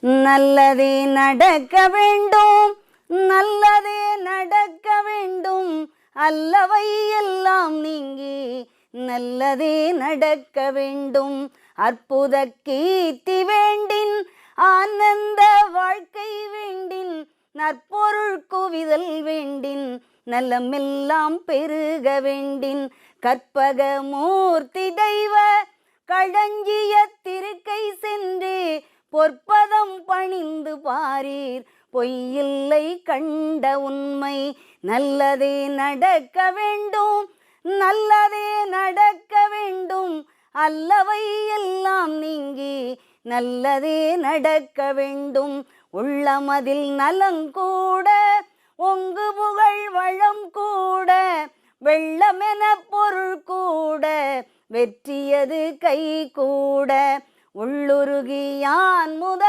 நல்லதே நடக்க வேண்டும், நல்லதே நடக்க வேண்டும், அல்லவை எல்லாம் நீங்கி நல்லதே நடக்க வேண்டும். அற்புத கீர்த்தி வேண்டின், ஆனந்த வாழ்க்கை வேண்டின், நற்பொருள் குவிதல் வேண்டின், நலமெல்லாம் பெருக வேண்டின். கற்பக மூர்த்தி தெய்வ களஞ்சிய திருக்கை சென்று பொற்பதம் பணிந்து பாரீர், பொய்யில்லை கண்ட உண்மை. நல்லதே நடக்க வேண்டும், நல்லதே நடக்க வேண்டும், அல்லவை எல்லாம் நீங்கி நல்லதே நடக்க வேண்டும். உள்ளமதில் நலங்கூட, ஒங்கு புகழ் வளம் கூட, வெள்ளமென பொருள் கூட, வெற்றியது கை கூட. உள்ளுருகியான் முத